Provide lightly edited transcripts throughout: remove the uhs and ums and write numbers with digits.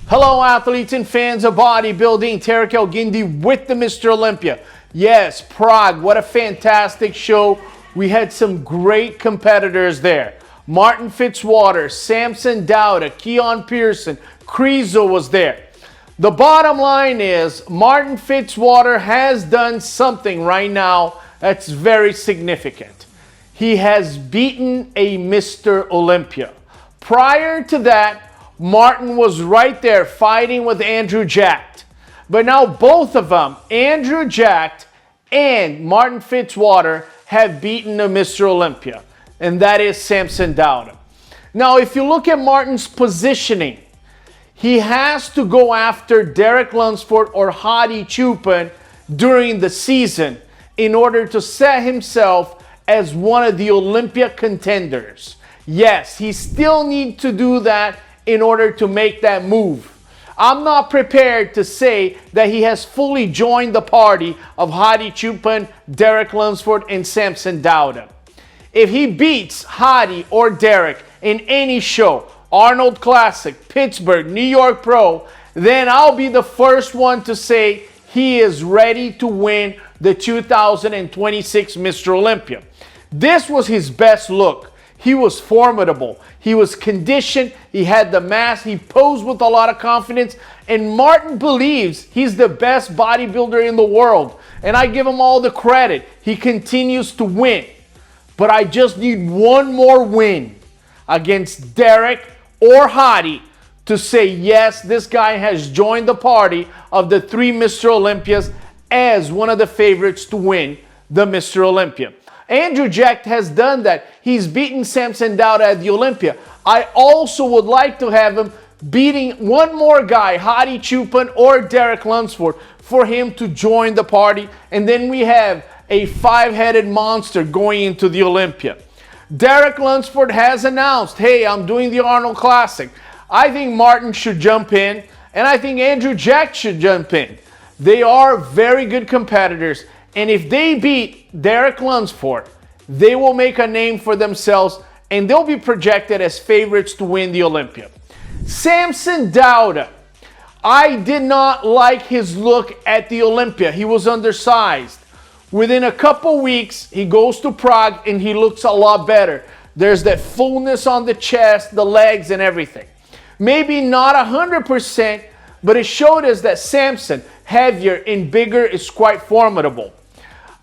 Hello athletes and fans of bodybuilding, Tarek El-Guindy with the Mr. Olympia. Yes, Prague, what a fantastic show. We had some great competitors there. Martin Fitzwater, Samson Dauda, Keone Pearson, Krizo was there. The bottom line is Martin Fitzwater has done something right now that's very significant. He has beaten a Mr. Olympia. Prior to that, Martin was right there fighting with Andrew Jacked. But now both of them, Andrew Jacked and Martin Fitzwater, have beaten a Mr. Olympia, and that is Samson Dauda. Now, if you look at Martin's positioning, he has to go after Derek Lunsford or Hadi Chupin during the season in order to set himself as one of the Olympia contenders. Yes, he still needs to do that in order to make that move. I'm not prepared to say that he has fully joined the party of Hadi Chupin, Derek Lunsford, and Samson Dauda. If he beats Hadi or Derek in any show, Arnold Classic, Pittsburgh, New York Pro, then I'll be the first one to say he is ready to win the 2026 Mr. Olympia. This was his best look. He was formidable. He was conditioned. He had the mass. He posed with a lot of confidence. And Martin believes he's the best bodybuilder in the world. And I give him all the credit. He continues to win. But I just need one more win against Derek or Hadi to say, yes, this guy has joined the party of the three Mr. Olympias as one of the favorites to win the Mr. Olympia. Andrew Jacked has done that. He's beaten Samson Dauda at the Olympia. I also would like to have him beating one more guy, Hadi Chupin or Derek Lunsford, for him to join the party. And then we have a five-headed monster going into the Olympia. Derek Lunsford has announced, hey, I'm doing the Arnold Classic. I think Martin should jump in, and I think Andrew Jacked should jump in. They are very good competitors. And if they beat Derek Lunsford, they will make a name for themselves and they'll be projected as favorites to win the Olympia. Samson Dauda, I did not like his look at the Olympia. He was undersized. Within a couple weeks, he goes to Prague and he looks a lot better. There's that fullness on the chest, the legs, and everything. Maybe not 100%, but it showed us that Samson, heavier and bigger, is quite formidable.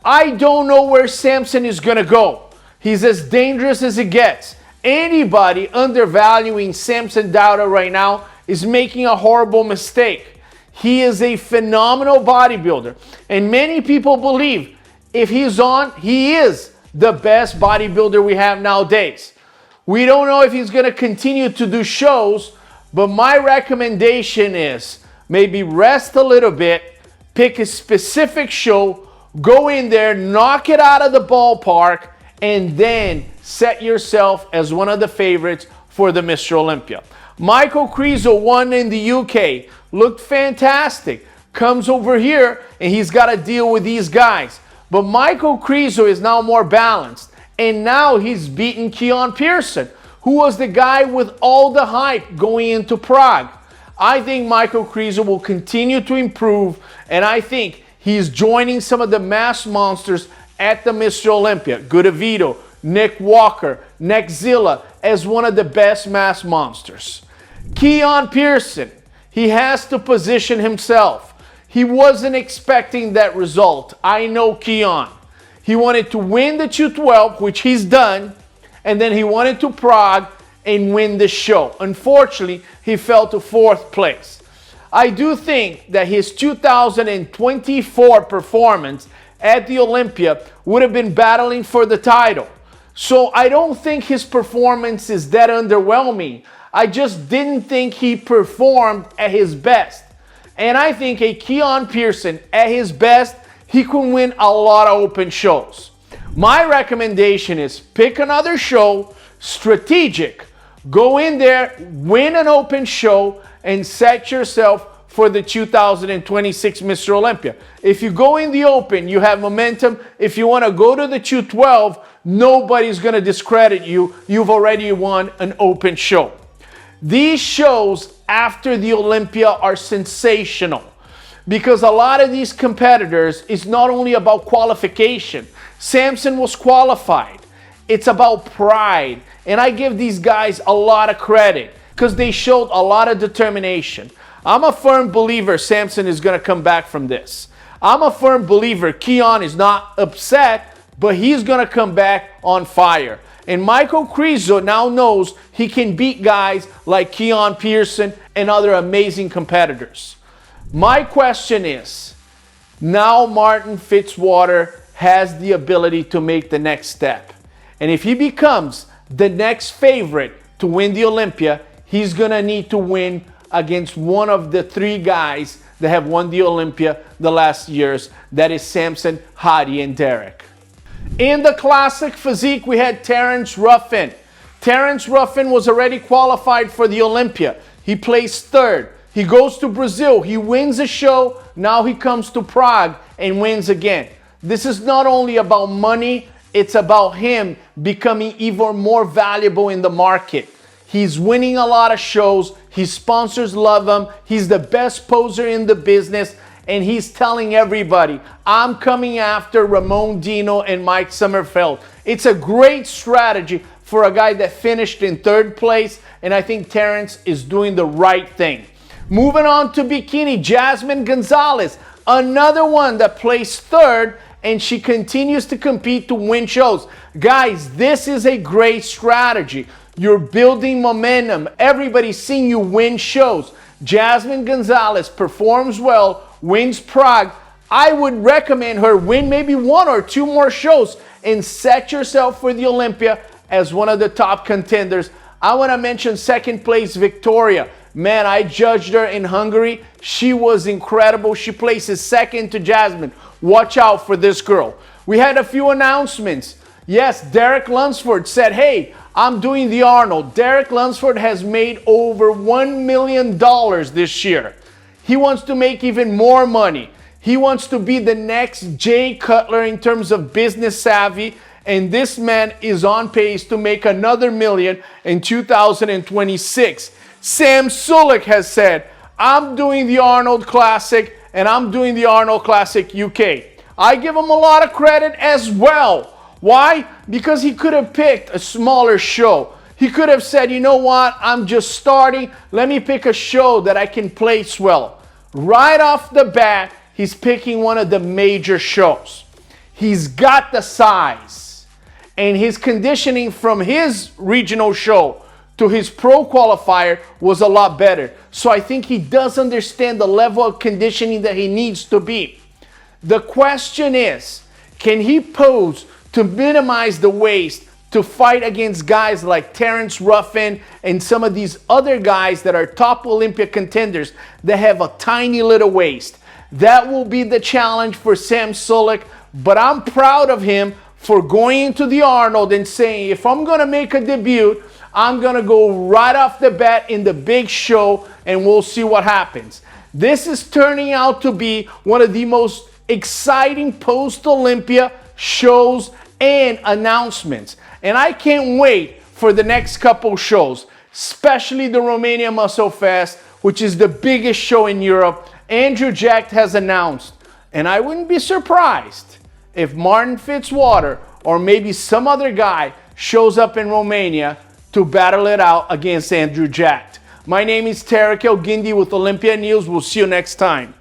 I don't know where Samson is going to go. He's as dangerous as it gets. Anybody undervaluing Samson Dauda right now is making a horrible mistake. He is a phenomenal bodybuilder. And many people believe if he's on, he is the best bodybuilder we have nowadays. We don't know if he's going to continue to do shows, but my recommendation is maybe rest a little bit, pick a specific show, go in there, knock it out of the ballpark, and then set yourself as one of the favorites for the Mr. Olympia. Michael Krizo won in the UK, looked fantastic, comes over here, and he's got to deal with these guys. But Michael Krizo is now more balanced, and now he's beaten Keone Pearson, who was the guy with all the hype going into Prague. I think Michael Krizo will continue to improve, and I think he's joining some of the mass monsters at the Mr. Olympia. Gudavito, Nick Walker, Nexzilla as one of the best mass monsters. Keone Pearson, he has to position himself. He wasn't expecting that result. I know Keone. He wanted to win the 212, which he's done, and then he wanted to Prague and win the show. Unfortunately, he fell to 4th place. I do think that his 2024 performance at the Olympia would have been battling for the title. So I don't think his performance is that underwhelming. I just didn't think he performed at his best. And I think a Keone Pearson at his best, he can win a lot of open shows. My recommendation is pick another show, strategic. Go in there, win an open show, and set yourself for the 2026 Mr. Olympia. If you go in the open, you have momentum. If you want to go to the 212, nobody's going to discredit you. You've already won an open show. These shows after the Olympia are sensational because a lot of these competitors is not only about qualification. Samson was qualified. It's about pride. And I give these guys a lot of credit because they showed a lot of determination. I'm a firm believer Samson is going to come back from this. I'm a firm believer Keone is not upset, but he's going to come back on fire. And Michael Krizo now knows he can beat guys like Krizo and Pearson and other amazing competitors. My question is, now Martin Fitzwater has the ability to make the next step. And if he becomes the next favorite to win the Olympia, he's going to need to win against one of the three guys that have won the Olympia the last years. That is Samson, Hadi, and Derek. In the classic physique, we had Terrence Ruffin. Terrence Ruffin was already qualified for the Olympia. He placed third. He goes to Brazil. He wins a show. Now he comes to Prague and wins again. This is not only about money, it's about him becoming even more valuable in the market. He's winning a lot of shows. His sponsors love him. He's the best poser in the business. And he's telling everybody, I'm coming after Ramon Dino and Mike Sommerfeld. It's a great strategy for a guy that finished in third place. And I think Terrence is doing the right thing. Moving on to Bikini, Jasmine Gonzalez, another one that placed third, and she continues to compete to win shows. Guys, this is a great strategy. You're building momentum. Everybody's seeing you win shows. Jasmine Gonzalez performs well, wins Prague. I would recommend her win maybe one or two more shows and set yourself for the Olympia as one of the top contenders. I want to mention second place Victoria. Man, I judged her in Hungary. She was incredible. She places second to Jasmine. Watch out for this girl. We had a few announcements. Yes, Derek Lunsford said, hey, I'm doing the Arnold. Derek Lunsford has made over $1 million this year. He wants to make even more money. He wants to be the next Jay Cutler in terms of business savvy. And this man is on pace to make another million in 2026. Sam Sulek has said, I'm doing the Arnold Classic and I'm doing the Arnold Classic UK. I give him a lot of credit as well. Why? Because he could have picked a smaller show. He could have said, you know what, I'm just starting. Let me pick a show that I can place well. Right off the bat, he's picking one of the major shows. He's got the size. And his conditioning from his regional show to his pro qualifier was a lot better. So I think he does understand the level of conditioning that he needs to be. The question is, can he pose to minimize the waist to fight against guys like Terrence Ruffin and some of these other guys that are top Olympia contenders that have a tiny little waist? That will be the challenge for Sam Sulek, but I'm proud of him for going into the Arnold and saying, if I'm going to make a debut, I'm going to go right off the bat in the big show and we'll see what happens. This is turning out to be one of the most exciting post-Olympia shows and announcements. And I can't wait for the next couple shows, especially the Romania Muscle Fest, which is the biggest show in Europe. Andrew Jack has announced, and I wouldn't be surprised if Martin Fitzwater or maybe some other guy shows up in Romania to battle it out against Andrew Jack. My name is Tarek El Guindy with Olympia News. We'll see you next time.